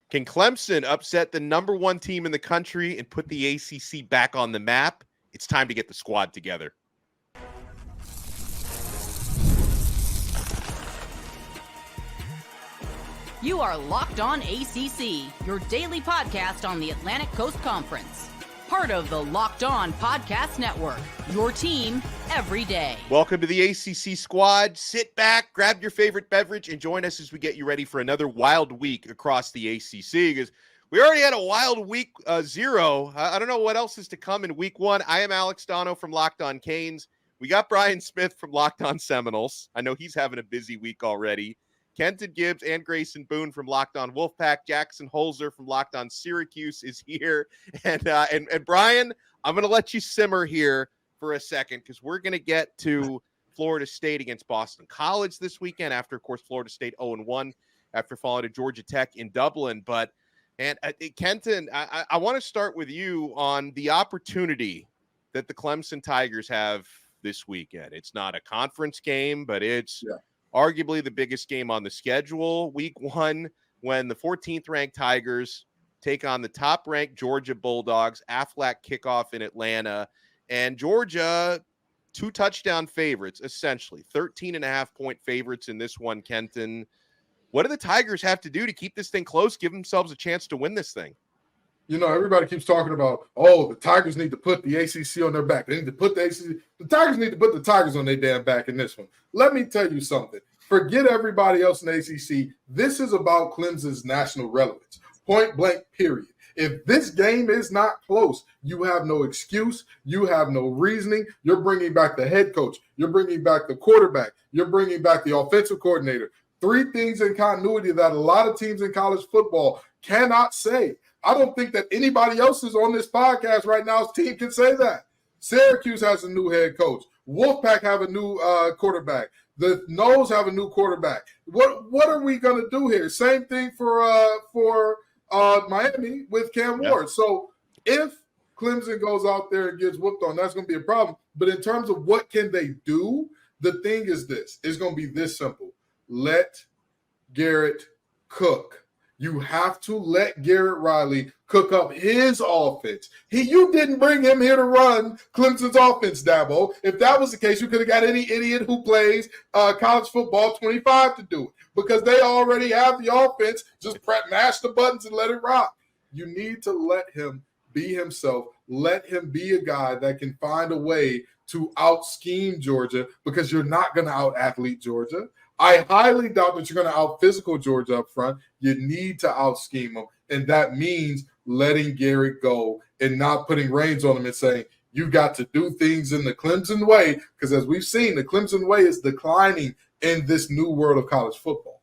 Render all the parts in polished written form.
Can Clemson upset the number one team in the country and put the ACC back on the map? It's time to get the squad together. You are Locked On ACC, your daily podcast on the Atlantic Coast Conference. Part of the Locked On Podcast Network, your team every day. Welcome to the ACC Squad. Sit back, grab your favorite beverage, and join us as we get you ready for another wild week across the ACC. Because we already had a wild week 0. I don't know what else is to come in week 1. I am Alex Donno from Locked On Canes. We got Brian Smith from Locked On Seminoles. I know he's having a busy week already. Kenton Gibbs and Grayson Boone from Locked On Wolfpack. Jackson Holzer from Locked On Syracuse is here. And Brian, I'm going to let you simmer here for a second because we're going to get to Florida State against Boston College this weekend after, of course, Florida State 0-1 after falling to Georgia Tech in Dublin. But, Kenton, I want to start with you on the opportunity that the Clemson Tigers have this weekend. It's not a conference game, but it's arguably the biggest game on the schedule. Week 1, when the 14th ranked Tigers take on the top ranked Georgia Bulldogs, Aflac kickoff in Atlanta, and Georgia 2 touchdown favorites, essentially 13.5 point favorites in this one. Kenton, what do the Tigers have to do to keep this thing close, give themselves a chance to win this thing? You know, everybody keeps talking about, the Tigers need to put the ACC on their back. They need to put the ACC. The Tigers need to put the Tigers on their damn back in this one. Let me tell you something. Forget everybody else in the ACC. This is about Clemson's national relevance. Point blank, period. If this game is not close, you have no excuse. You have no reasoning. You're bringing back the head coach. You're bringing back the quarterback. You're bringing back the offensive coordinator. 3 things in continuity that a lot of teams in college football cannot say. I don't think that anybody else is on this podcast right now's team can say that. Syracuse has a new head coach. Wolfpack have a new quarterback. The Noles have a new quarterback. What are we going to do here? Same thing for Miami with Cam Ward. So if Clemson goes out there and gets whooped on, that's going to be a problem. But in terms of what can they do, the thing is this. It's going to be this simple. Let Garrett cook. You have to let Garrett Riley cook up his offense. You didn't bring him here to run Clemson's offense, Dabo. If that was the case, you could have got any idiot who plays college football 25 to do it because they already have the offense. Just mash the buttons and let it rock. You need to let him be himself. Let him be a guy that can find a way to out-scheme Georgia because you're not going to out-athlete Georgia. I highly doubt that you're going to out-physical Georgia up front. You need to out-scheme them, and that means letting Garrett go and not putting reins on him and saying, you got to do things in the Clemson way, because as we've seen, the Clemson way is declining in this new world of college football.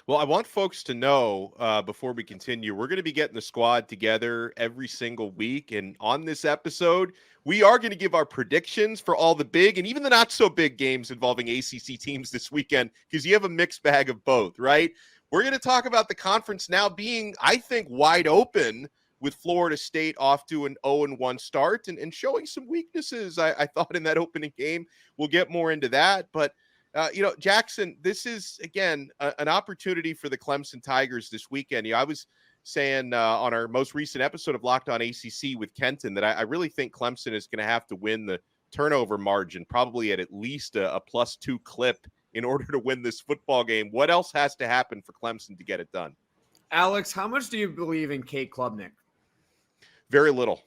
Well, I want folks to know before we continue, we're going to be getting the squad together every single week. And on this episode, we are going to give our predictions for all the big and even the not so big games involving ACC teams this weekend, because you have a mixed bag of both, right? We're going to talk about the conference now being, I think, wide open with Florida State off to an 0-1 start and showing some weaknesses, I thought, in that opening game. We'll get more into that. But Jackson, this is, again, an opportunity for the Clemson Tigers this weekend. I was saying on our most recent episode of Locked On ACC with Kenton that I really think Clemson is going to have to win the turnover margin, probably at least a +2 clip in order to win this football game. What else has to happen for Clemson to get it done? Alex, how much do you believe in Kate Klubnik? Very little.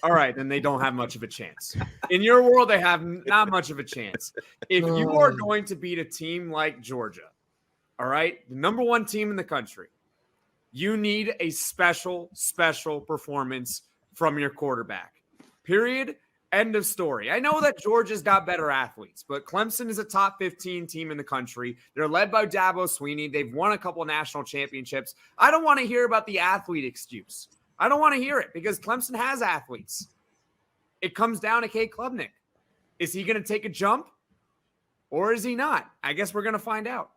All right, then they don't have much of a chance. In your world, they have not much of a chance. If you are going to beat a team like Georgia, all right, the number 1 team in the country, you need a special performance from your quarterback. Period. End of story. I know that Georgia's got better athletes, but Clemson is a top 15 team in the country. They're led by Dabo Swinney. They've won a couple national championships. I don't want to hear about the athlete excuse. I don't want to hear it because Clemson has athletes. It comes down to Kate Klubnik. Is he going to take a jump or is he not? I guess we're going to find out.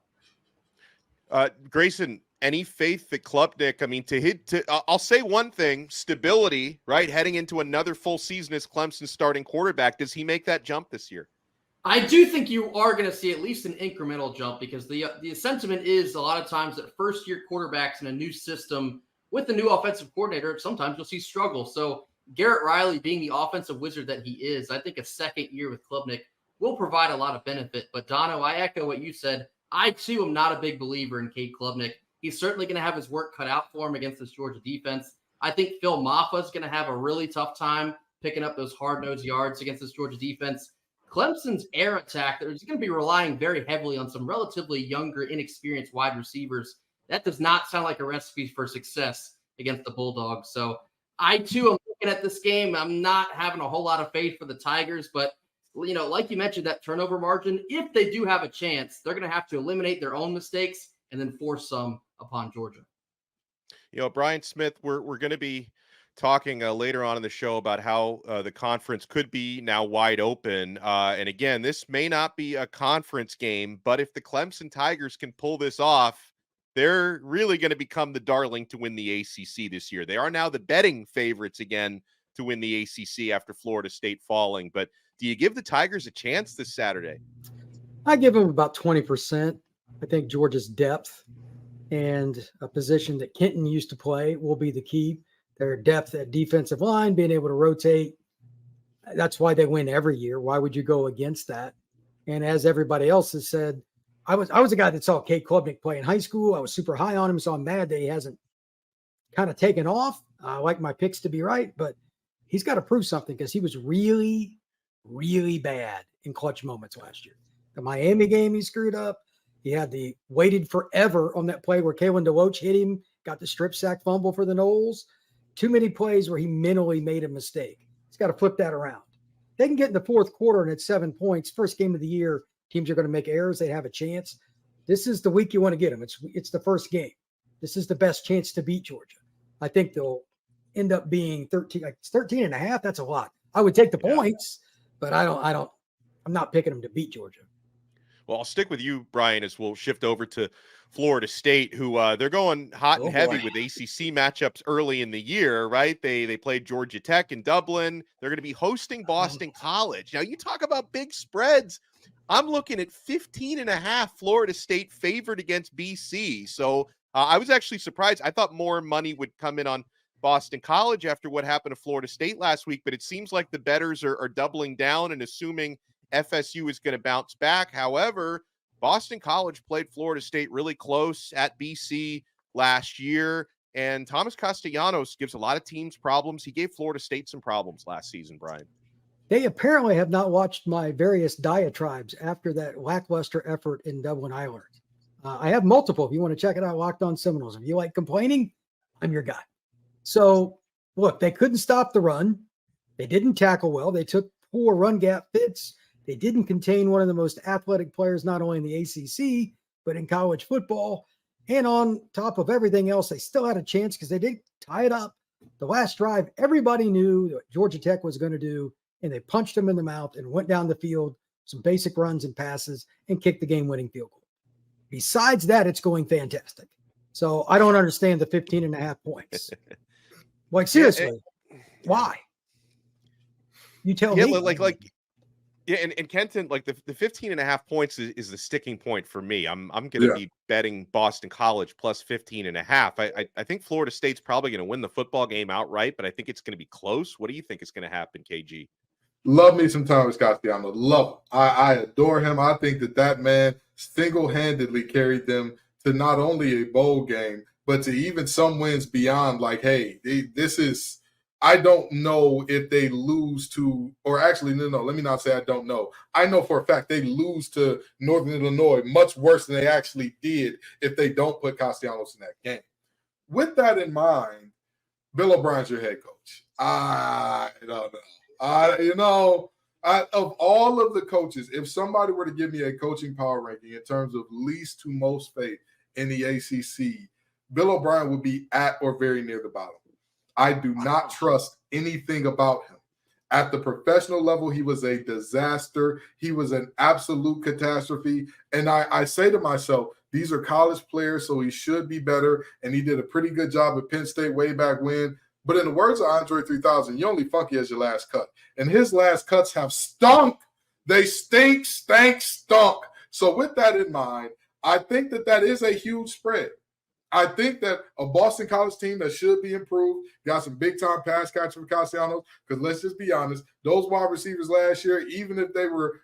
Grayson, any faith that Klubnik, I'll say one thing, stability, right? Heading into another full season as Clemson's starting quarterback. Does he make that jump this year? I do think you are going to see at least an incremental jump because the sentiment is a lot of times that first-year quarterbacks in a new system with a new offensive coordinator, sometimes you'll see struggle. So Garrett Riley being the offensive wizard that he is, I think a second year with Klubnik will provide a lot of benefit. But Donno, I echo what you said. I, too, am not a big believer in Cade Klubnik. He's certainly going to have his work cut out for him against this Georgia defense. I think Phil Maffa is going to have a really tough time picking up those hard-nosed yards against this Georgia defense. Clemson's air attack, they're going to be relying very heavily on some relatively younger, inexperienced wide receivers. That does not sound like a recipe for success against the Bulldogs. So I, too, am looking at this game. I'm not having a whole lot of faith for the Tigers, but, you know, like you mentioned, that turnover margin, if they do have a chance, they're going to have to eliminate their own mistakes and then force some upon Georgia. You know, Brian Smith, we're going to be talking later on in the show about how the conference could be now wide open. And again, this may not be a conference game, but if the Clemson Tigers can pull this off, they're really going to become the darling to win the ACC this year. They are now the betting favorites again to win the ACC after Florida State falling. But do you give the Tigers a chance this Saturday? I give them about 20%. I think Georgia's depth and a position that Kenton used to play will be the key. Their depth at defensive line, being able to rotate. That's why they win every year. Why would you go against that? And as everybody else has said, I was a guy that saw Cade Klubnik play in high school. I was super high on him, so I'm mad that he hasn't kind of taken off. I like my picks to be right, but he's got to prove something because he was really, really bad in clutch moments last year. The Miami game, he screwed up. He had waited forever on that play where Kalen DeLoach hit him, got the strip sack fumble for the Noles. Too many plays where he mentally made a mistake. He's got to flip that around. They can get in the fourth quarter and it's 7 points. First game of the year, teams are going to make errors. They have a chance. This is the week you want to get them. It's the first game. This is the best chance to beat Georgia. I think they'll end up being 13. Like it's 13 and a half. That's a lot. I would take the points, but I'm not picking them to beat Georgia. Well, I'll stick with you, Brian, as we'll shift over to Florida State, who they're going hot and heavy with ACC matchups early in the year, right? They played Georgia Tech in Dublin. They're going to be hosting Boston College. Now, you talk about big spreads. I'm looking at 15.5 Florida State favored against BC. So I was actually surprised. I thought more money would come in on Boston College after what happened to Florida State last week, but it seems like the bettors are doubling down and assuming FSU is going to bounce back. However, Boston College played Florida State really close at BC last year, and Thomas Castellanos gives a lot of teams problems. He gave Florida State some problems last season, Brian. They apparently have not watched my various diatribes after that lackluster effort in Dublin, Ireland. I have multiple. If you want to check it out, Locked On Seminoles. If you like complaining, I'm your guy. So, look, they couldn't stop the run. They didn't tackle well. They took poor run gap fits. They didn't contain one of the most athletic players, not only in the ACC, but in college football. And on top of everything else, they still had a chance because they did tie it up. The last drive, everybody knew what Georgia Tech was going to do, and they punched them in the mouth and went down the field, some basic runs and passes, and kicked the game-winning field goal. Besides that, it's going fantastic. So I don't understand the 15.5 points. Like, seriously, why? You tell me. Yeah, and Kenton, like the 15.5 points is the sticking point for me. I'm going to be betting Boston College plus 15.5. I think Florida State's probably going to win the football game outright, but I think it's going to be close. What do you think is going to happen, KG? Love me some Thomas Castellanos. Love him. I adore him. I think that man single-handedly carried them to not only a bowl game, but to even some wins beyond. Like, hey, this is – I don't know if they lose to – or actually, no, let me not say I don't know. I know for a fact they lose to Northern Illinois much worse than they actually did if they don't put Castellanos in that game. With that in mind, Bill O'Brien's your head coach. I don't know. Of all of the coaches, if somebody were to give me a coaching power ranking in terms of least to most faith in the ACC, Bill O'Brien would be at or very near the bottom. I do not trust anything about him. At the professional level, he was a disaster. He was an absolute catastrophe. And I say to myself, these are college players, so he should be better. And he did a pretty good job at Penn State way back when. But in the words of Andre 3000, you only funky as your last cut. And his last cuts have stunk. They stink, stank, stunk. So with that in mind, I think that is a huge spread. I think that a Boston College team that should be improved, got some big-time pass catchers for Castellanos, because let's just be honest, those wide receivers last year, even if the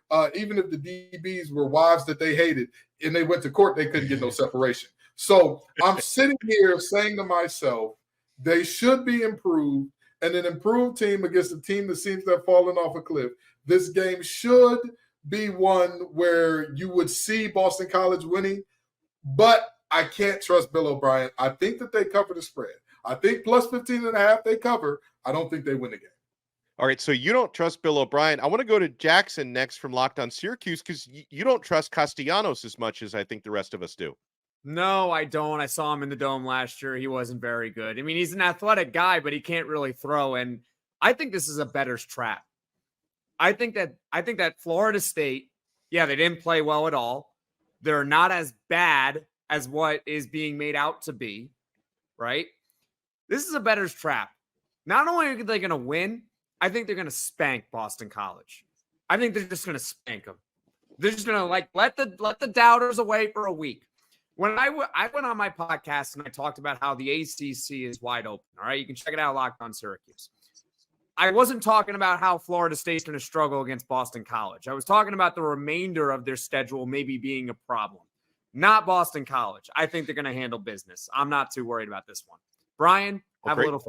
DBs were wives that they hated and they went to court, they couldn't get no separation. So I'm sitting here saying to myself, they should be improved, and an improved team against a team that seems to have fallen off a cliff. This game should be one where you would see Boston College winning, but I can't trust Bill O'Brien. I think that they cover the spread. I think plus 15.5 they cover. I don't think they win the game. All right, so you don't trust Bill O'Brien. I want to go to Jackson next from Locked On Syracuse because you don't trust Castellanos as much as I think the rest of us do. No, I don't. I saw him in the Dome last year. He wasn't very good. I mean, he's an athletic guy, but he can't really throw. And I think this is a bettor's trap. I think that Florida State, yeah, they didn't play well at all. They're not as bad as what is being made out to be, right? This is a bettor's trap. Not only are they going to win, I think they're going to spank Boston College. I think they're just going to spank them. They're just going to let the doubters away for a week. When I went on my podcast and I talked about how the ACC is wide open, all right? You can check it out, Locked On Syracuse. I wasn't talking about how Florida State's going to struggle against Boston College. I was talking about the remainder of their schedule maybe being a problem. Not Boston College. I think they're going to handle business. I'm not too worried about this one. Brian, have a little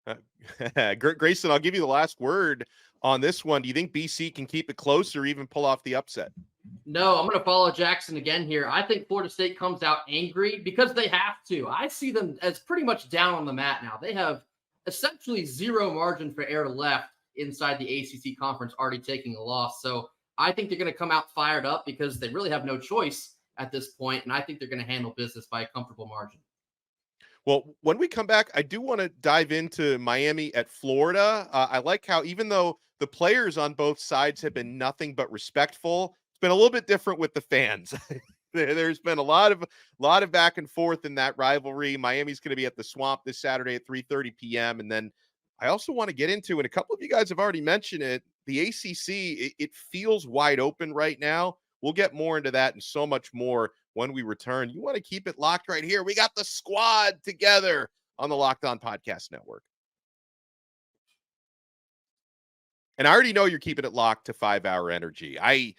faith. Grayson, I'll give you the last word on this one. Do you think BC can keep it close or even pull off the upset? No, I'm going to follow Jackson again here. I think Florida State comes out angry because they have to. I see them as pretty much down on the mat now. They have essentially zero margin for error left inside the ACC conference, already taking a loss. So I think they're going to come out fired up because they really have no choice at this point, and I think they're going to handle business by a comfortable margin. Well, when we come back, I do want to dive into Miami at Florida. I like how even though the players on both sides have been nothing but respectful, it's been a little bit different with the fans. There's been a lot of back and forth in that rivalry. Miami's going to be at the Swamp this Saturday at 3:30 p.m. And then I also want to get into, and a couple of you guys have already mentioned it, the ACC, it feels wide open right now. We'll get more into that and so much more when we return. You want to keep it locked right here. We got the squad together on the Locked On Podcast Network. And I already know you're keeping it locked to 5 Hour Energy. I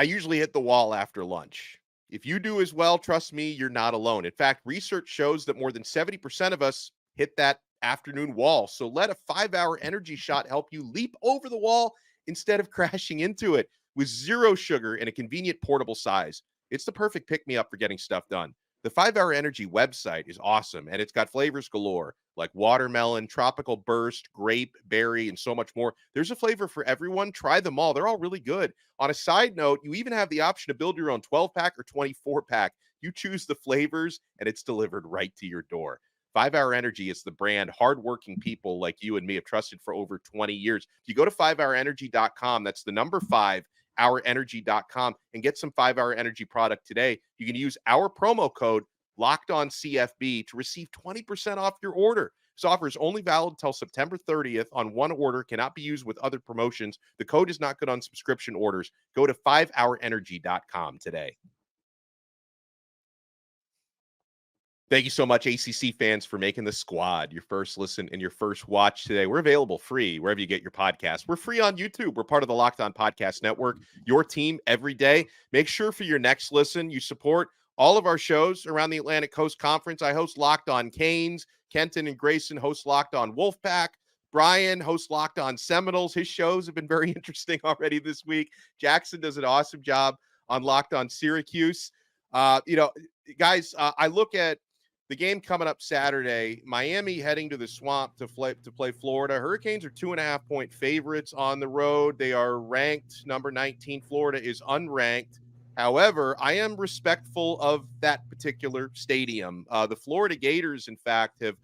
usually hit the wall after lunch. If you do as well, trust me, you're not alone. In fact, research shows that more than 70% of us hit that afternoon wall. So let a 5 Hour Energy shot help you leap over the wall instead of crashing into it. With zero sugar and a convenient portable size, it's the perfect pick-me-up for getting stuff done. The 5 Hour Energy website is awesome, and it's got flavors galore, like watermelon, tropical burst, grape, berry, and so much more. There's a flavor for everyone. Try them all. They're all really good. On a side note, you even have the option to build your own 12-pack or 24-pack. You choose the flavors, and it's delivered right to your door. 5 Hour Energy is the brand hardworking people like you and me have trusted for over 20 years. If you go to 5hourenergy.com, that's the number 5, hourenergy.com, and get some 5 Hour Energy product today. You can use our promo code LOCKEDONCFB to receive 20% off your order. This offer is only valid until September 30th on one order, cannot be used with other promotions. The code is not good on subscription orders. Go to 5hourenergy.com today. Thank you so much, ACC fans, for making the squad your first listen and your first watch today. We're available free wherever you get your podcasts. We're free on YouTube. We're part of the Locked On Podcast Network, your team every day. Make sure for your next listen, you support all of our shows around the Atlantic Coast Conference. I host Locked On Canes. Kenton and Grayson host Locked On Wolfpack. Brian hosts Locked On Seminoles. His shows have been very interesting already this week. Jackson does an awesome job on Locked On Syracuse. Guys, I look at the game coming up Saturday, Miami heading to the Swamp to play Florida. Hurricanes are 2.5-point favorites on the road. They are ranked number 19. Florida is unranked. However, I am respectful of that particular stadium. The Florida Gators, in fact, have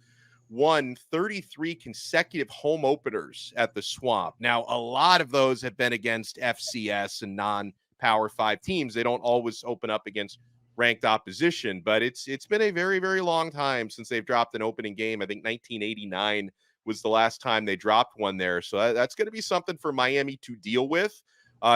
won 33 consecutive home openers at the Swamp. Now, a lot of those have been against FCS and non-Power 5 teams. They don't always open up against ranked opposition, but it's been a very, very long time since they've dropped an opening game. I think 1989 was the last time they dropped one there. So that's going to be something for Miami to deal with.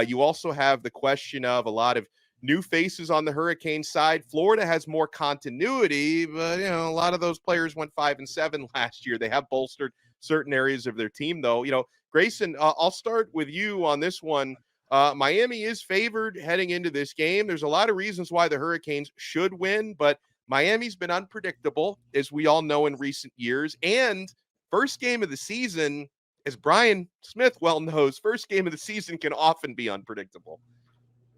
You also have the question of a lot of new faces on the Hurricane side. Florida has more continuity, but a lot of those players went 5-7 last year. They have bolstered certain areas of their team, though. Grayson, I'll start with you on this one. Miami is favored heading into this game. There's a lot of reasons why the Hurricanes should win, but Miami's been unpredictable, as we all know, in recent years. And first game of the season, as Brian Smith well knows, first game of the season can often be unpredictable.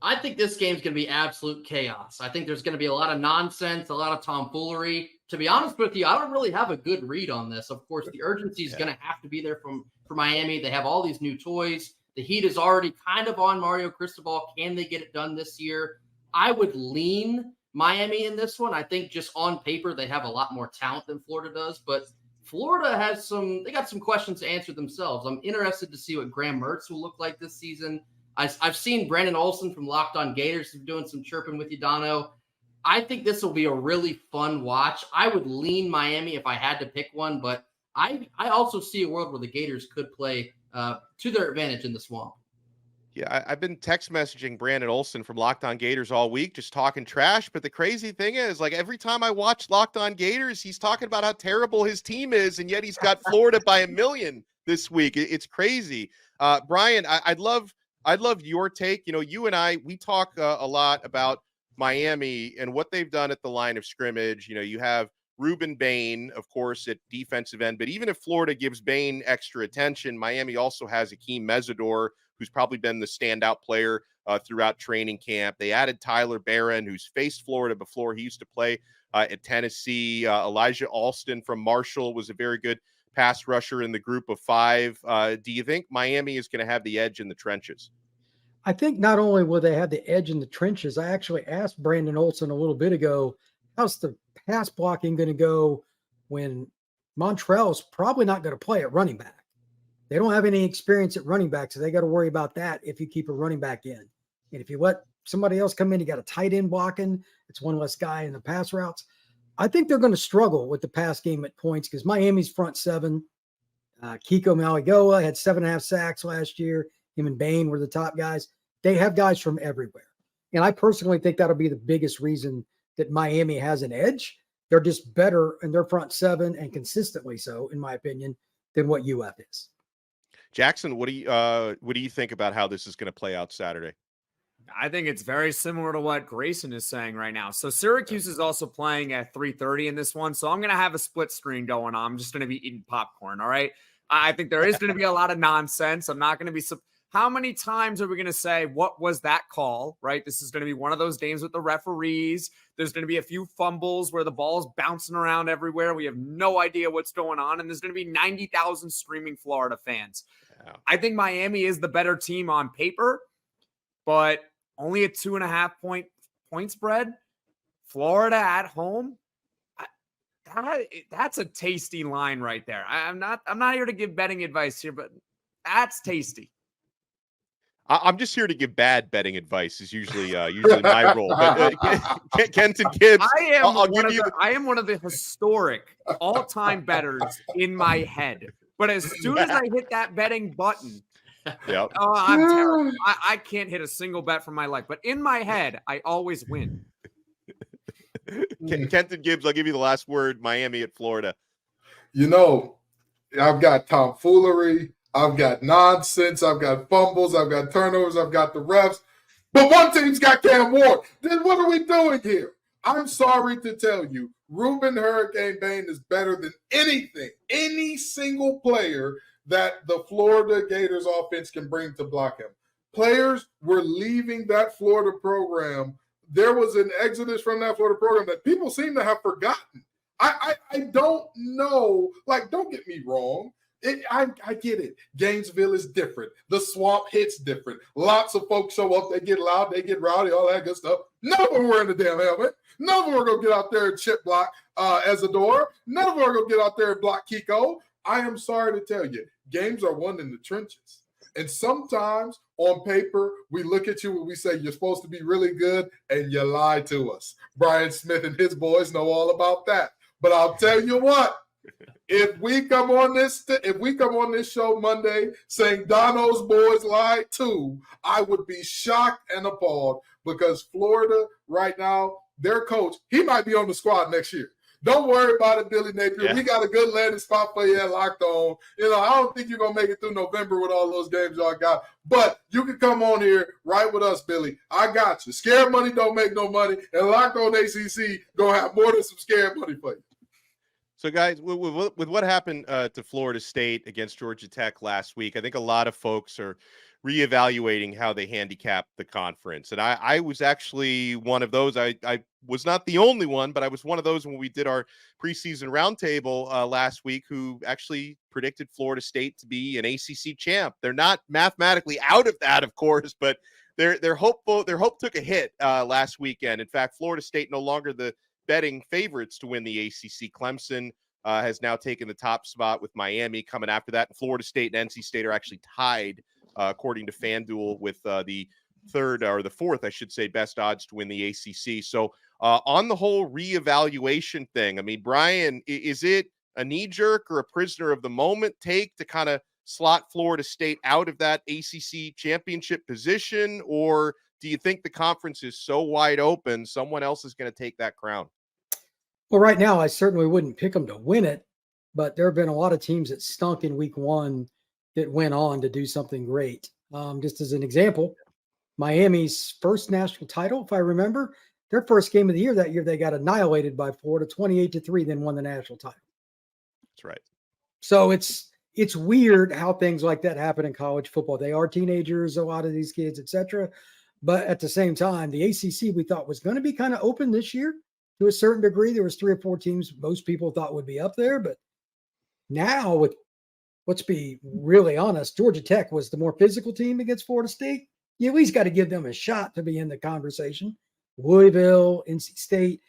I think this game's going to be absolute chaos. I think there's going to be a lot of nonsense, a lot of tomfoolery. To be honest with you, I don't really have a good read on this. Of course, the urgency is going to have to be there for Miami. They have all these new toys. The heat is already kind of on Mario Cristobal. Can they get it done this year? I would lean Miami in this one. I think just on paper, they have a lot more talent than Florida does, but Florida has they got some questions to answer themselves. I'm interested to see what Graham Mertz will look like this season. I've seen Brandon Olson from Locked On Gators doing some chirping with you, Donno. I think this will be a really fun watch. I would lean Miami if I had to pick one, but I also see a world where the Gators could play to their advantage in the Swamp. Yeah, I've been text messaging Brandon Olson from Locked On Gators all week, just talking trash. But the crazy thing is, every time I watch Locked On Gators, he's talking about how terrible his team is, and yet he's got Florida by 1 million this week. It's crazy. Brian, I'd love your take. You and I, we talk a lot about Miami and what they've done at the line of scrimmage. You have Ruben Bain, of course, at defensive end. But even if Florida gives Bain extra attention, Miami also has Akeem Mesidor, who's probably been the standout player throughout training camp. They added Tyler Barron, who's faced Florida before. He used to play at Tennessee. Elijah Alston from Marshall was a very good pass rusher in the group of 5. Do you think Miami is going to have the edge in the trenches? I think not only will they have the edge in the trenches, I actually asked Brandon Olson a little bit ago, how's the pass blocking going to go when Montrell's probably not going to play at running back? They don't have any experience at running back, so they got to worry about that if you keep a running back in. And if you let somebody else come in, you got a tight end blocking. It's one less guy in the pass routes. I think they're going to struggle with the pass game at points because Miami's front 7. Kiko Maligoa had 7.5 sacks last year. Him and Bain were the top guys. They have guys from everywhere. And I personally think that'll be the biggest reason that Miami has an edge. They're just better in their front 7 and consistently so, in my opinion, than what UF is. Jackson, what do you think about how this is going to play out Saturday? I think it's very similar to what Grayson is saying right now. So Syracuse is also playing at 3:30 in this one. So I'm going to have a split screen going on. I'm just going to be eating popcorn. All right. I think there is going to be a lot of nonsense. I'm not going to be how many times are we going to say, what was that call, right? This is going to be one of those games with the referees. There's going to be a few fumbles where the ball's bouncing around everywhere. We have no idea what's going on. And there's going to be 90,000 screaming Florida fans. Yeah. I think Miami is the better team on paper, but only a 2.5 point spread. Florida at home. That's a tasty line right there. I'm not here to give betting advice here, but that's tasty. I'm just here to give bad betting advice is usually my role. But Kenton Gibbs, I am one of the historic all-time bettors in my head. But as soon as I hit that betting button, I'm terrible. I can't hit a single bet for my life. But in my head, I always win. Kenton Gibbs, I'll give you the last word. Miami at Florida. I've got tomfoolery. I've got nonsense. I've got fumbles. I've got turnovers. I've got the refs. But one team's got Cam Ward. Then what are we doing here? I'm sorry to tell you, Ruben Hurricane Bain is better than any single player that the Florida Gators offense can bring to block him. Players were leaving that Florida program. There was an exodus from that Florida program that people seem to have forgotten. I don't know. Don't get me wrong. I get it. Gainesville is different. The Swamp hits different. Lots of folks show up. They get loud. They get rowdy, all that good stuff. None of them are wearing the damn helmet. None of them are going to get out there and chip block Isadora. None of them are going to get out there and block Kiko. I am sorry to tell you, games are won in the trenches. And sometimes on paper, we look at you and we say, you're supposed to be really good, and you lie to us. Brian Smith and his boys know all about that. But I'll tell you what, If we come on this show Monday saying Donno's boys lied too, I would be shocked and appalled because Florida right now, their coach, he might be on the squad next year. Don't worry about it, Billy Napier. Yeah. We got a good landing spot for you at Locked On. I don't think you're going to make it through November with all those games y'all got. But you can come on here right with us, Billy. I got you. Scared money don't make no money. And Locked On ACC going to have more than some scared money for you. So, guys, with what happened to Florida State against Georgia Tech last week, I think a lot of folks are reevaluating how they handicap the conference. And I was actually one of those. I was not the only one, but I was one of those when we did our preseason roundtable last week who actually predicted Florida State to be an ACC champ. They're not mathematically out of that, of course, but they're hopeful. Their hope took a hit last weekend. In fact, Florida State no longer the betting favorites to win the ACC. Clemson has now taken the top spot with Miami coming after that. And Florida State and NC State are actually tied, according to FanDuel, with the third or the fourth, I should say, best odds to win the ACC. So on the whole reevaluation thing, I mean, Brian, is it a knee-jerk or a prisoner of the moment take to kind of slot Florida State out of that ACC championship position? Or do you think the conference is so wide open, someone else is going to take that crown? Well, right now, I certainly wouldn't pick them to win it, but there have been a lot of teams that stunk in week one that went on to do something great. Just as an example, Miami's first national title, if I remember, their first game of the year that year, they got annihilated by Florida 28-3, then won the national title. That's right. So it's weird how things like that happen in college football. They are teenagers, a lot of these kids, etc. But at the same time, the ACC we thought was going to be kind of open this year to a certain degree. There was 3 or 4 teams most people thought would be up there, but now with, let's be really honest, Georgia Tech was the more physical team against Florida State. You at least got to give them a shot to be in the conversation. Louisville, NC State,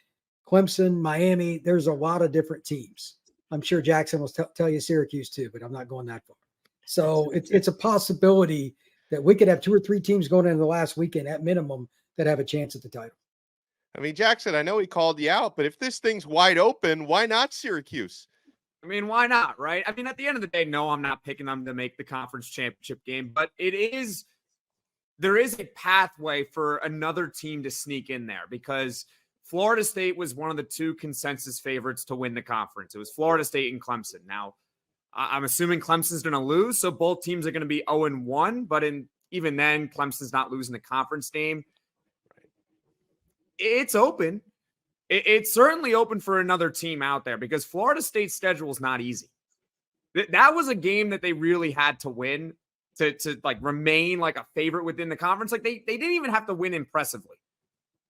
Clemson, Miami, there's a lot of different teams. I'm sure Jackson will tell you Syracuse too, but I'm not going that far. So it's a possibility that we could have 2 or 3 teams going into the last weekend at minimum that have a chance at the title. I mean, Jackson, I know he called you out, but if this thing's wide open, why not Syracuse? I mean, why not, right? I mean, at the end of the day, no, I'm not picking them to make the conference championship game, but there is a pathway for another team to sneak in there because Florida State was one of the 2 consensus favorites to win the conference. It was Florida State and Clemson. Now, I'm assuming Clemson's going to lose, so both teams are going to be 0-1, but even then, Clemson's not losing the conference game. It's open. It's certainly open for another team out there because Florida State's schedule is not easy. That was a game that they really had to win to like remain like a favorite within the conference. Like they didn't even have to win impressively.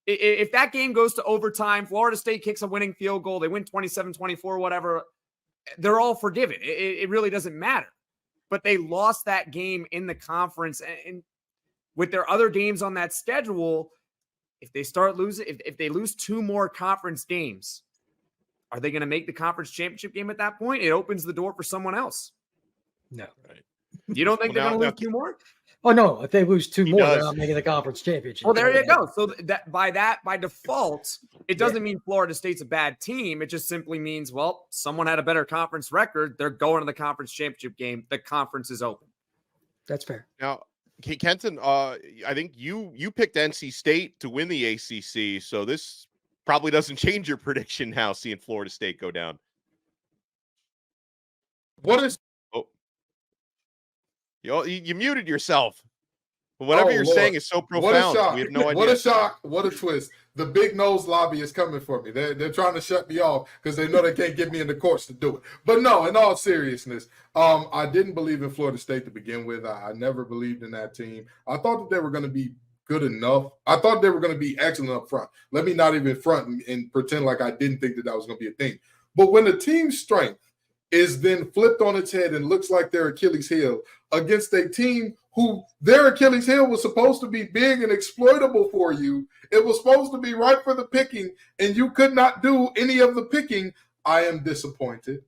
If that game goes to overtime, Florida State kicks a winning field goal, they win 27-24, whatever, they're all forgiven. It really doesn't matter. But they lost that game in the conference, and with their other games on that schedule, if they start losing, if they lose 2 more conference games, are they going to make the conference championship game at that point? It opens the door for someone else. No. Right. You don't think they're going to lose 2 more? Oh, no. If they lose 2 more, does. they're not making the conference championship. Well, there you go. So by default, it doesn't mean Florida State's a bad team. It just simply means, well, someone had a better conference record. They're going to the conference championship game. The conference is open. That's fair. Now, Kenton, I think you picked NC State to win the ACC, so this probably doesn't change your prediction now, seeing Florida State go down. What is you muted yourself. Whatever you're Lord. saying is so profound. We have no idea. What a shock. What a twist. The big nose lobby is coming for me. They're trying to shut me off because they know they can't get me in the courts to do it. But no, in all seriousness, I didn't believe in Florida State to begin with. I never believed in that team. I thought that they were going to be good enough. I thought they were going to be excellent up front. Let me not even front and pretend like I didn't think that was going to be a thing. But when the team's strength is then flipped on its head and looks like their Achilles heel against a team who their Achilles heel was supposed to be big and exploitable for you. It was supposed to be right for the picking, and you could not do any of the picking. I am disappointed.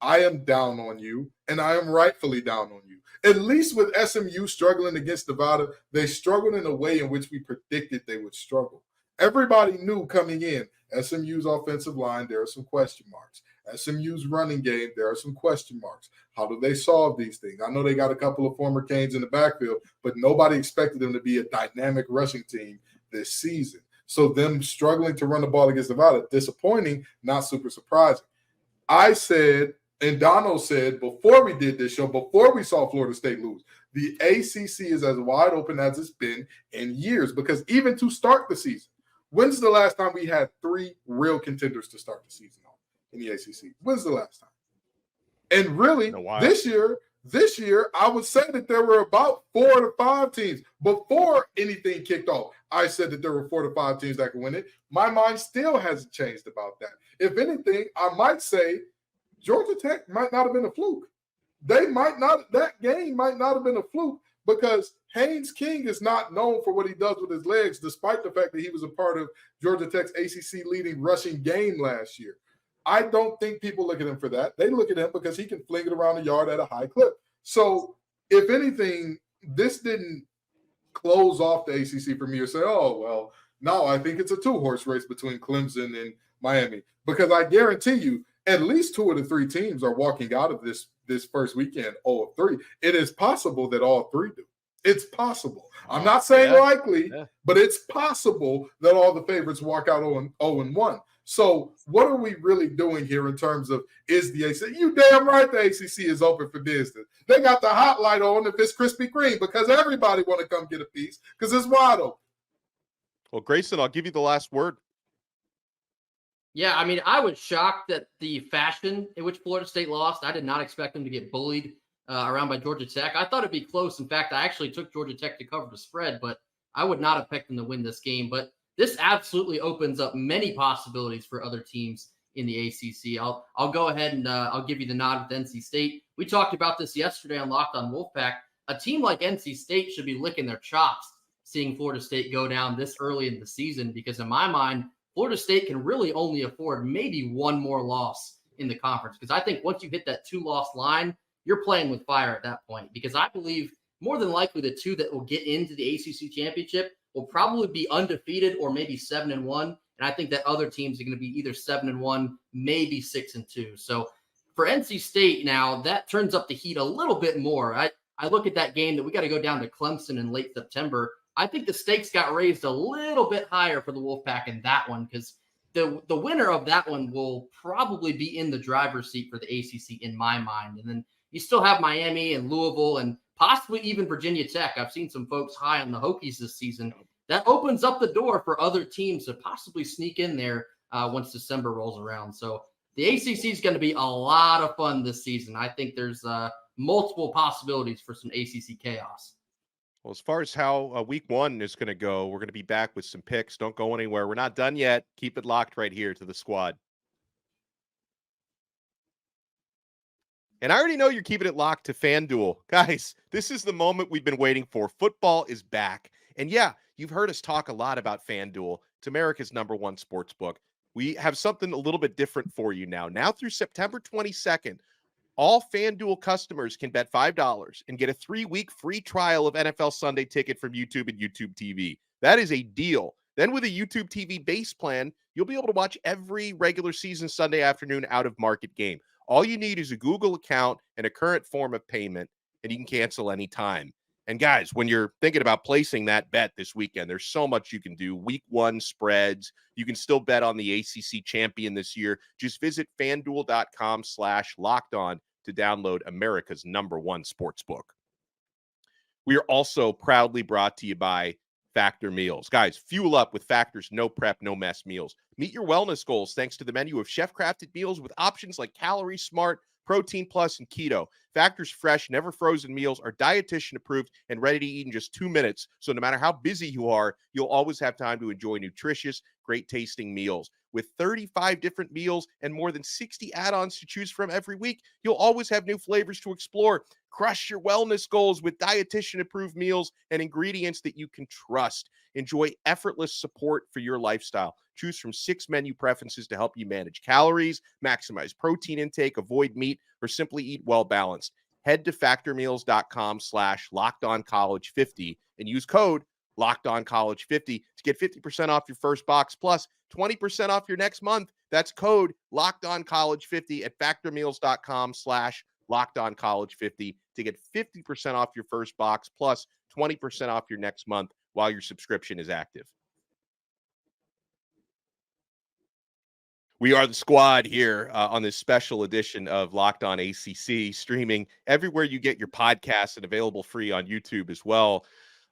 I am down on you, and I am rightfully down on you. At least with SMU struggling against Nevada, they struggled in a way in which we predicted they would struggle. Everybody knew coming in, SMU's offensive line, there are some question marks. SMU's running game, there are some question marks. How do they solve these things? I know they got a couple of former Canes in the backfield, but nobody expected them to be a dynamic rushing team this season. So them struggling to run the ball against Nevada, disappointing, not super surprising. I said, and Donno said before we did this show, before we saw Florida State lose, the ACC is as wide open as it's been in years, because even to start the season, when's the last time we had 3 real contenders to start the season on in the ACC? When's the last time? And really, this year, I would say that there were about 4 to 5 teams. Before anything kicked off, I said that there were 4 to 5 teams that could win it. My mind still hasn't changed about that. If anything, I might say Georgia Tech might not have been a fluke. That game might not have been a fluke, because Haynes King is not known for what he does with his legs, despite the fact that he was a part of Georgia Tech's ACC leading rushing game last year. I don't think people look at him for that. They look at him because he can fling it around the yard at a high clip. So, if anything, this didn't close off the ACC for me or say, oh, well, no, I think it's a 2-horse race between Clemson and Miami, because I guarantee you at least 2 of the 3 teams are walking out of this first weekend 0-3. It is possible that all 3 do. It's possible. I'm not saying likely, but it's possible that all the favorites walk out 0-1. So what are we really doing here in terms of, is the ACC? You damn right the ACC is open for business. They got the hot light on if it's Krispy Kreme, because everybody want to come get a piece because it's wide open. Well, Grayson, I'll give you the last word. Yeah, I mean, I was shocked at the fashion in which Florida State lost. I did not expect them to get bullied around by Georgia Tech. I thought it'd be close. In fact, I actually took Georgia Tech to cover the spread, but I would not have picked them to win this game. But this absolutely opens up many possibilities for other teams in the ACC. I'll go ahead and I'll give you the nod with NC State. We talked about this yesterday on Locked On Wolfpack. A team like NC State should be licking their chops seeing Florida State go down this early in the season, because in my mind, Florida State can really only afford maybe one more loss in the conference, because I think once you hit that 2-loss line, you're playing with fire at that point, because I believe more than likely the 2 that will get into the ACC championship will probably be undefeated or maybe 7-1. And I think that other teams are going to be either 7-1, maybe 6-2. So for NC State now, that turns up the heat a little bit more. I look at that game that we got to go down to Clemson in late September. I think the stakes got raised a little bit higher for the Wolfpack in that one, because the winner of that one will probably be in the driver's seat for the ACC in my mind. And then you still have Miami and Louisville and possibly even Virginia Tech. I've seen some folks high on the Hokies this season. That opens up the door for other teams to possibly sneak in there once December rolls around. So the ACC is going to be a lot of fun this season. I think there's multiple possibilities for some ACC chaos. Well, as far as how week 1 is going to go, we're going to be back with some picks. Don't go anywhere. We're not done yet. Keep it locked right here to the squad. And I already know you're keeping it locked to FanDuel. Guys, this is the moment we've been waiting for. Football is back. And yeah, you've heard us talk a lot about FanDuel. It's America's #1 sports book. We have something a little bit different for you now. Now through September 22nd, all FanDuel customers can bet $5 and get a 3-week free trial of NFL Sunday Ticket from YouTube and YouTube TV. That is a deal. Then with a YouTube TV base plan, you'll be able to watch every regular season Sunday afternoon out-of-market game. All you need is a Google account and a current form of payment, and you can cancel anytime. And guys, when you're thinking about placing that bet this weekend, there's so much you can do. Week 1 spreads. You can still bet on the ACC champion this year. Just visit FanDuel.com/lockedon to download America's #1 sportsbook. We are also proudly brought to you by Factor Meals. Guys, fuel up with Factor's no prep, no mess meals. Meet your wellness goals thanks to the menu of chef-crafted meals with options like Calorie Smart, Protein Plus, and Keto. Factor's fresh, never frozen meals are dietitian approved and ready to eat in just 2 minutes. So no matter how busy you are, you'll always have time to enjoy nutritious, great tasting meals. With 35 different meals and more than 60 add-ons to choose from every week, you'll always have new flavors to explore. Crush your wellness goals with dietitian-approved meals and ingredients that you can trust. Enjoy effortless support for your lifestyle. Choose from 6 menu preferences to help you manage calories, maximize protein intake, avoid meat, or simply eat well-balanced. Head to factormeals.com/lockedoncollege50 and use code Locked On College 50 to get 50% off your first box plus 20% off your next month. That's code Locked On College 50 at factormeals.com/Locked On College 50 to get 50% off your first box plus 20% off your next month while your subscription is active. We are the squad here on this special edition of Locked On ACC, streaming everywhere you get your podcasts and available free on YouTube as well.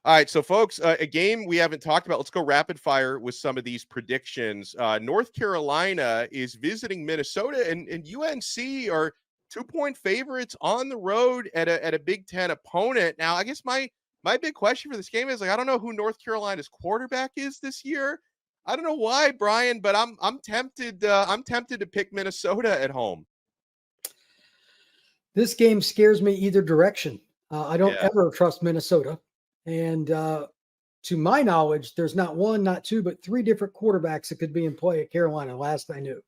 All right, so folks, a game we haven't talked about. Let's go rapid fire with some of these predictions. North Carolina is visiting Minnesota, and UNC are 2-point favorites on the road at a Big Ten opponent. Now, I guess my big question for this game is, like, I don't know who North Carolina's quarterback is this year. I don't know why, Brian, but I'm tempted. I'm tempted to pick Minnesota at home. This game scares me either direction. I don't ever trust Minnesota, and to my knowledge, there's not one, not two, but three different quarterbacks that could be in play at Carolina. Last I knew,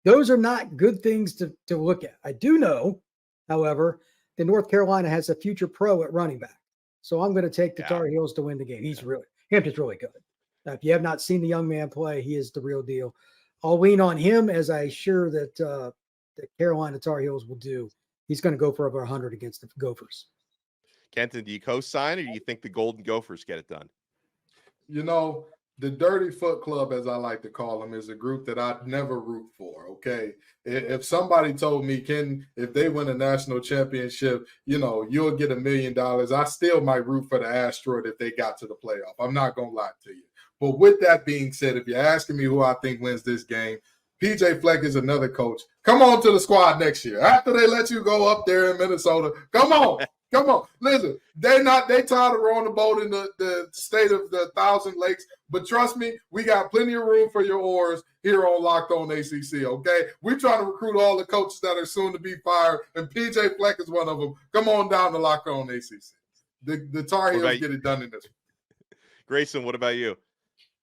those are not good things to look at. I do know, however, that North Carolina has a future pro at running back, so I'm going to take the Tar Heels to win the game. Hampton's really good. If you have not seen the young man play, he is the real deal. I'll lean on him, as I'm sure that the Carolina Tar Heels will do. He's going to go for over 100 against the Gophers. Kenton, do you co-sign, or do you think the Golden Gophers get it done? You know, the Dirty Foot Club, as I like to call them, is a group that I'd never root for, okay? If somebody told me, if they win a national championship, you'll get $1 million, I still might root for the Asteroid if they got to the playoff. I'm not going to lie to you. But with that being said, if you're asking me who I think wins this game, PJ Fleck is another coach. Come on to the squad next year. After they let you go up there in Minnesota, come on. Come on. Listen, they tired of rowing the boat in the state of the Thousand Lakes. But trust me, we got plenty of room for your oars here on Locked On ACC, okay? We're trying to recruit all the coaches that are soon to be fired, and PJ Fleck is one of them. Come on down to Locked On ACC. The Tar Heels get it done in this one. Grayson, what about you?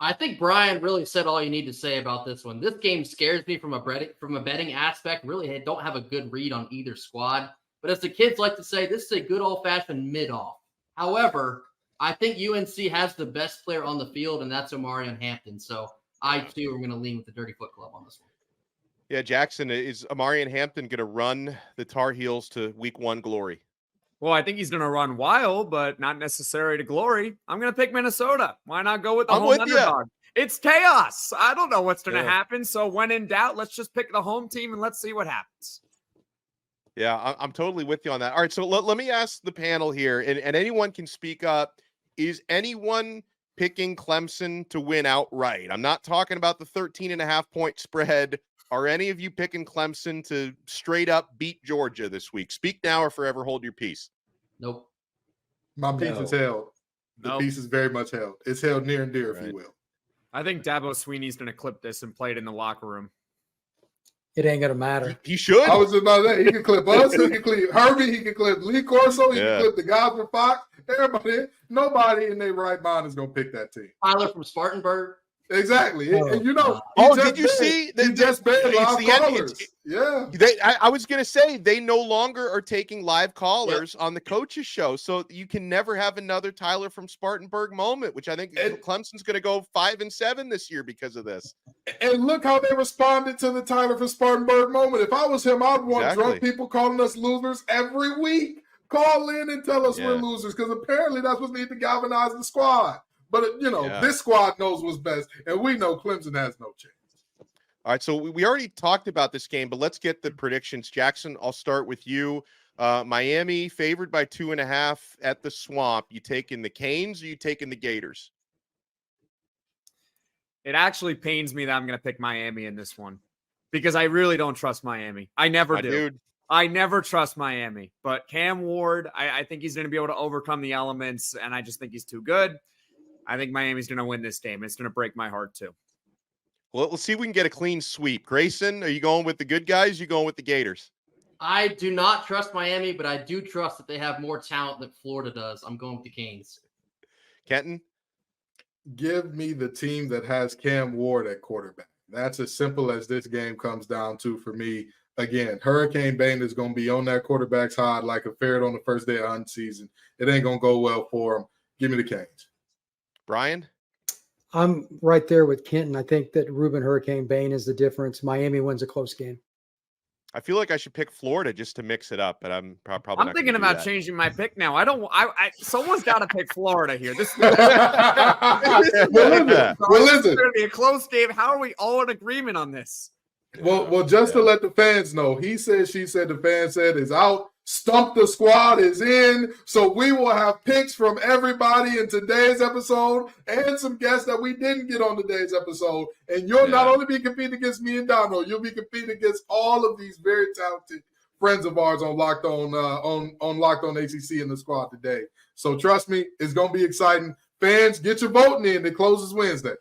I think Brian really said all you need to say about this one. This game scares me from a betting aspect. Really, I don't have a good read on either squad. But as the kids like to say, this is a good old-fashioned mid-off. However, I think UNC has the best player on the field, and that's Omarion Hampton. So I, too, am going to lean with the Dirty Foot Club on this one. Yeah, Jackson, is Omarion Hampton going to run the Tar Heels to Week 1 glory? Well, I think he's going to run wild, but not necessary to glory. I'm going to pick Minnesota. Why not go with the home underdog? It's chaos. I don't know what's going to happen. So when in doubt, let's just pick the home team and let's see what happens. Yeah, I'm totally with you on that. All right, so let me ask the panel here, and anyone can speak up. Is anyone picking Clemson to win outright? I'm not talking about the 13.5-point spread. Are any of you picking Clemson to straight up beat Georgia this week? Speak now or forever hold your peace. Nope. My peace is held. The peace is very much held. It's held near and dear, if you will. I think Dabo Sweeney's going to clip this and play it in the locker room. It ain't going to matter. He should. I was just about that. He can clip us. He can clip Herbie. He can clip Lee Corso. He can clip the guys from Fox. Everybody. Nobody in their right mind is going to pick that team. Tyler from Spartanburg. Exactly. And did you see? He just banned live callers. I was going to say, they no longer are taking live callers on the coaches show. So you can never have another Tyler from Spartanburg moment, which I think Clemson's going to go 5-7 this year because of this. And look how they responded to the Tyler from Spartanburg moment. If I was him, I'd want drunk people calling us losers every week. Call in and tell us we're losers, because apparently that's what needs to galvanize the squad. But, this squad knows what's best, and we know Clemson has no chance. All right, so we already talked about this game, but let's get the predictions. Jackson, I'll start with you. Miami favored by 2.5 at the Swamp. You taking the Canes or you taking the Gators? It actually pains me that I'm going to pick Miami in this one because I really don't trust Miami. I never do. Dude. I never trust Miami. But Cam Ward, I think he's going to be able to overcome the elements, and I just think he's too good. I think Miami's going to win this game. It's going to break my heart, too. Well, let's see if we can get a clean sweep. Grayson, are you going with the good guys? Are you going with the Gators? I do not trust Miami, but I do trust that they have more talent than Florida does. I'm going with the Canes. Kenton? Give me the team that has Cam Ward at quarterback. That's as simple as this game comes down to for me. Again, Hurricane Bane is going to be on that quarterback's hide like a ferret on the first day of hunting season. It ain't going to go well for him. Give me the Canes. Brian? I'm right there with Kenton. I think that Ruben Hurricane Bain is the difference. Miami wins a close game. I feel like I should pick Florida just to mix it up, but I'm probably not I'm thinking gonna do about that. changing my pick now. Someone's got to pick Florida here. This is Well, listen. going to be a close game. How are we all in agreement on this? Well, just to let the fans know, he said, she said, the fan said is out. Stump the Squad is in. So we will have picks from everybody in today's episode and some guests that we didn't get on today's episode. And you'll not only be competing against me and Donno, you'll be competing against all of these very talented friends of ours on Locked On ACC in the squad today. So trust me, it's going to be exciting. Fans, get your voting in. It closes Wednesday.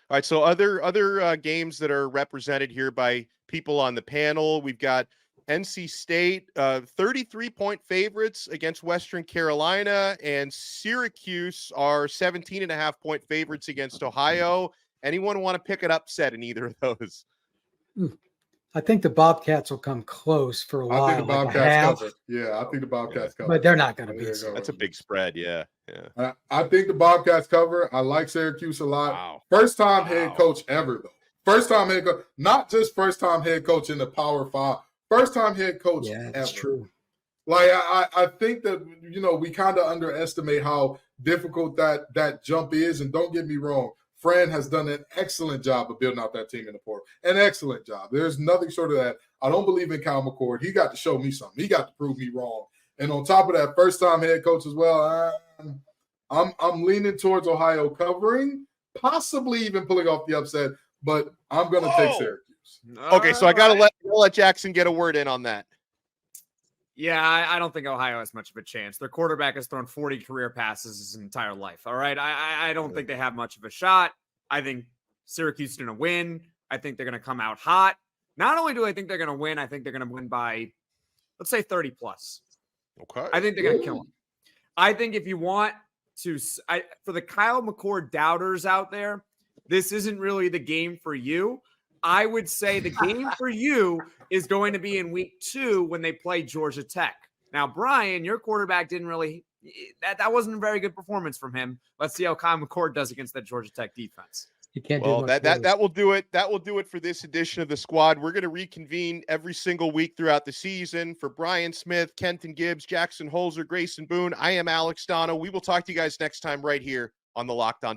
All right, so other games that are represented here by people on the panel, we've got NC State, 33-point favorites against Western Carolina, and Syracuse are 17.5-point favorites against Ohio. Anyone want to pick an upset in either of those? I think the Bobcats will come close for a while. I think the Bobcats cover. Yeah, I think the Bobcats cover. But they're not going to beat. That's a big spread, yeah. I think the Bobcats cover. I like Syracuse a lot. Wow. First-time head coach ever, though. First-time head coach, not just first-time head coach in the Power 5. First-time head coach ever. That's true. Like, I think that, we kind of underestimate how difficult that jump is. And don't get me wrong, Fran has done an excellent job of building out that team in the portal. An excellent job. There's nothing short of that. I don't believe in Kyle McCord. He got to show me something. He got to prove me wrong. And on top of that, first-time head coach as well, I'm leaning towards Ohio covering, possibly even pulling off the upset, but I'm going to take Syracuse. Okay, so I got to let Jackson get a word in on that. Yeah, I don't think Ohio has much of a chance. Their quarterback has thrown 40 career passes his entire life. All right. I don't think they have much of a shot. I think Syracuse is going to win. I think they're going to come out hot. Not only do I think they're going to win, I think they're going to win by, let's say, 30 plus. Okay. I think they're going to kill them. I think if you want to, for the Kyle McCord doubters out there, this isn't really the game for you. I would say the game for you is going to be in week 2 when they play Georgia Tech. Now, Brian, your quarterback didn't really that wasn't a very good performance from him. Let's see how Kyle McCord does against that Georgia Tech defense. You can't well, do much that will do it. That will do it for this edition of the squad. We're going to reconvene every single week throughout the season. For Brian Smith, Kenton Gibbs, Jackson Holzer, Grayson Boone, I am Alex Donno. We will talk to you guys next time right here on the Locked On